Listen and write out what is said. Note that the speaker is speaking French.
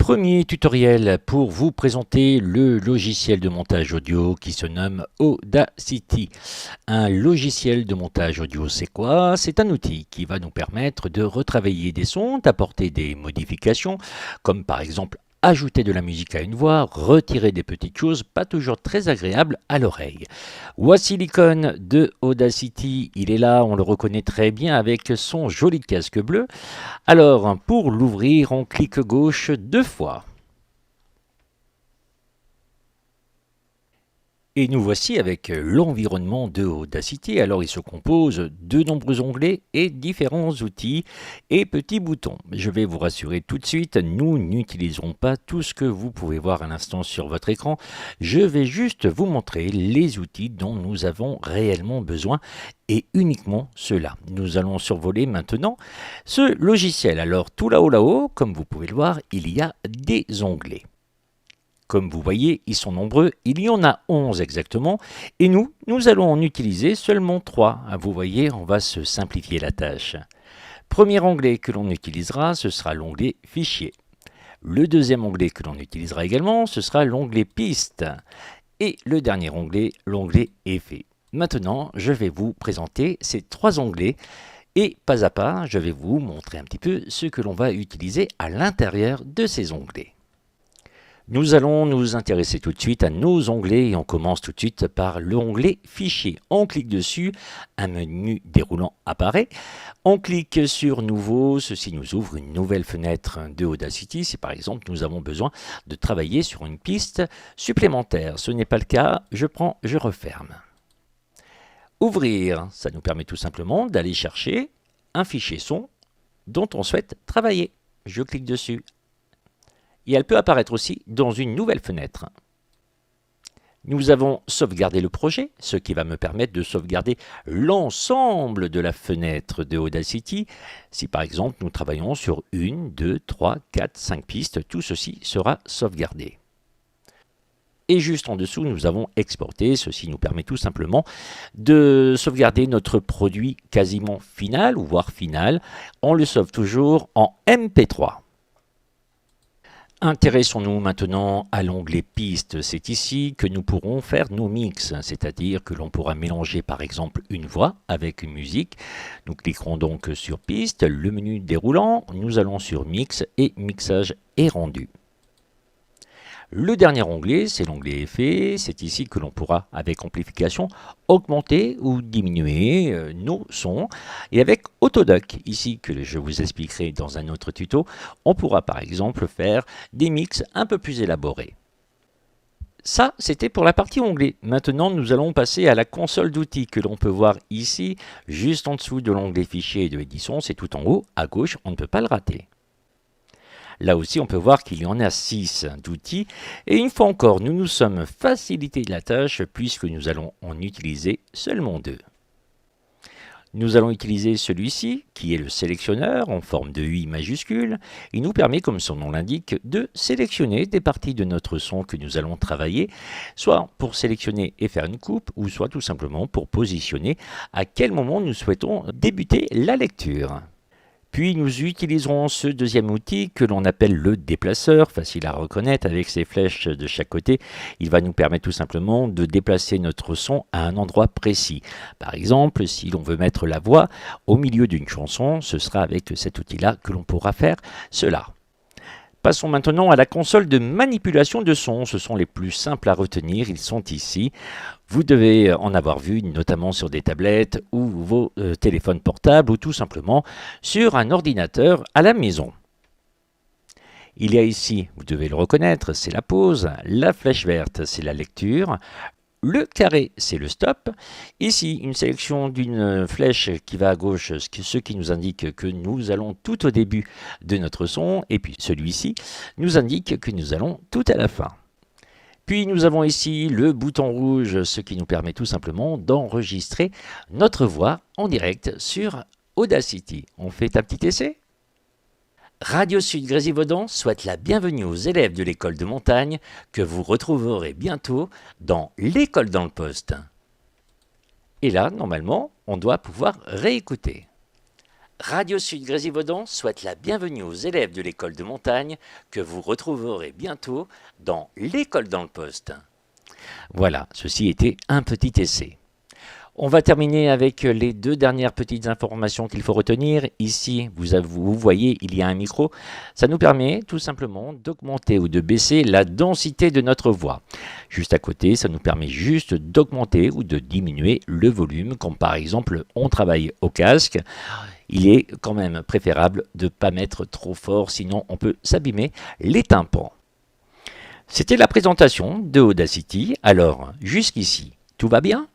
Premier tutoriel pour vous présenter le logiciel de montage audio qui se nomme Audacity. Un logiciel de montage audio, c'est quoi? C'est un outil qui va nous permettre de retravailler des sons, d'apporter des modifications, comme par exemple ajouter de la musique à une voix, retirer des petites choses pas toujours très agréables à l'oreille. Voici l'icône de Audacity, il est là, on le reconnaît très bien avec son joli casque bleu. Alors, pour l'ouvrir, on clique gauche 2 fois. Et nous voici avec l'environnement de Audacity. Alors, il se compose de nombreux onglets et différents outils et petits boutons. Je vais vous rassurer tout de suite, nous n'utiliserons pas tout ce que vous pouvez voir à l'instant sur votre écran. Je vais juste vous montrer les outils dont nous avons réellement besoin et uniquement cela. Nous allons survoler maintenant ce logiciel. Alors, tout là-haut, comme vous pouvez le voir, il y a des onglets. Comme vous voyez, ils sont nombreux, il y en a 11 exactement, et nous allons en utiliser seulement 3. Vous voyez, on va se simplifier la tâche. Premier onglet que l'on utilisera, ce sera l'onglet Fichier. Le deuxième onglet que l'on utilisera également, ce sera l'onglet Piste. Et le dernier onglet, l'onglet Effets. Maintenant, je vais vous présenter ces 3 onglets, et pas à pas, je vais vous montrer un petit peu ce que l'on va utiliser à l'intérieur de ces onglets. Nous allons nous intéresser tout de suite à nos onglets et on commence tout de suite par l'onglet Fichier. On clique dessus, un menu déroulant apparaît. On clique sur Nouveau, ceci nous ouvre une nouvelle fenêtre de Audacity. Si par exemple nous avons besoin de travailler sur une piste supplémentaire, ce n'est pas le cas, je referme. Ouvrir, ça nous permet tout simplement d'aller chercher un fichier son dont on souhaite travailler. Je clique dessus. Et elle peut apparaître aussi dans une nouvelle fenêtre. Nous avons sauvegardé le projet, ce qui va me permettre de sauvegarder l'ensemble de la fenêtre de Audacity. Si par exemple nous travaillons sur 1, 2, 3, 4, 5 pistes, tout ceci sera sauvegardé. Et juste en dessous, nous avons exporté. Ceci nous permet tout simplement de sauvegarder notre produit quasiment final, ou voire final. On le sauve toujours en MP3. Intéressons-nous maintenant à l'onglet Pistes. C'est ici que nous pourrons faire nos mix, c'est-à-dire que l'on pourra mélanger par exemple une voix avec une musique. Nous cliquerons donc sur Pistes, le menu déroulant, nous allons sur Mix et Mixage et rendu. Le dernier onglet, c'est l'onglet Effets. C'est ici que l'on pourra, avec amplification, augmenter ou diminuer nos sons. Et avec Autoduck, ici que je vous expliquerai dans un autre tuto, on pourra par exemple faire des mix un peu plus élaborés. Ça, c'était pour la partie onglet. Maintenant, nous allons passer à la console d'outils que l'on peut voir ici, juste en dessous de l'onglet Fichier et de Édition. C'est tout en haut, à gauche, on ne peut pas le rater. Là aussi, on peut voir qu'il y en a 6 d'outils. Et une fois encore, nous nous sommes facilité la tâche puisque nous allons en utiliser seulement 2. Nous allons utiliser celui-ci, qui est le sélectionneur en forme de I majuscule. Il nous permet, comme son nom l'indique, de sélectionner des parties de notre son que nous allons travailler, soit pour sélectionner et faire une coupe, ou soit tout simplement pour positionner à quel moment nous souhaitons débuter la lecture. Puis nous utiliserons ce deuxième outil que l'on appelle le déplaceur, facile à reconnaître avec ses flèches de chaque côté. Il va nous permettre tout simplement de déplacer notre son à un endroit précis. Par exemple, si l'on veut mettre la voix au milieu d'une chanson, ce sera avec cet outil-là que l'on pourra faire cela. Passons maintenant à la console de manipulation de son. Ce sont les plus simples à retenir, ils sont ici. Vous devez en avoir vu notamment sur des tablettes ou vos téléphones portables ou tout simplement sur un ordinateur à la maison. Il y a ici, vous devez le reconnaître, c'est la pause, la flèche verte, c'est la lecture, le carré, c'est le stop. Ici, une sélection d'une flèche qui va à gauche, ce qui nous indique que nous allons tout au début de notre son. Et puis celui-ci nous indique que nous allons tout à la fin. Puis nous avons ici le bouton rouge, ce qui nous permet tout simplement d'enregistrer notre voix en direct sur Audacity. On fait un petit essai ? Radio Sud Grésivaudan souhaite la bienvenue aux élèves de l'école de montagne que vous retrouverez bientôt dans l'école dans le poste. Et là, normalement, on doit pouvoir réécouter. Radio Sud Grésivaudan souhaite la bienvenue aux élèves de l'école de montagne que vous retrouverez bientôt dans l'école dans le poste. Voilà, ceci était un petit essai. On va terminer avec les deux dernières petites informations qu'il faut retenir. Ici, vous voyez, il y a un micro. Ça nous permet tout simplement d'augmenter ou de baisser la densité de notre voix. Juste à côté, ça nous permet juste d'augmenter ou de diminuer le volume. Comme par exemple, on travaille au casque. Il est quand même préférable de ne pas mettre trop fort, sinon on peut s'abîmer les tympans. C'était la présentation de Audacity. Alors, jusqu'ici, tout va bien ?